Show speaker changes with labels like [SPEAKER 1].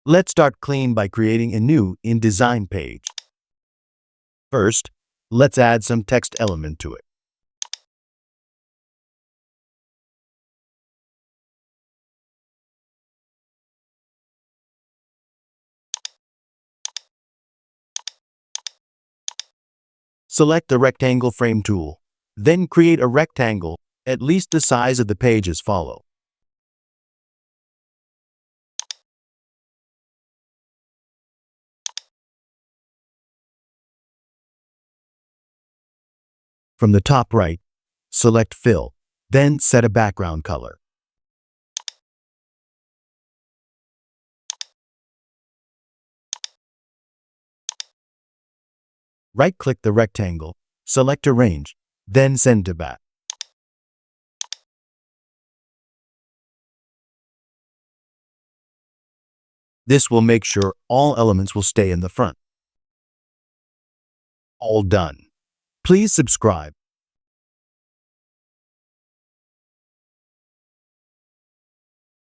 [SPEAKER 1] Let's start clean by creating a new InDesign page. First, let's add some text element to it. Select the rectangle frame tool. Then create a rectangle at least the size of the page as follows. From the top right, select Fill, then set a background color. Right-click the rectangle, select Arrange, then send to back. This will make sure all elements will stay in the front. All done. Please subscribe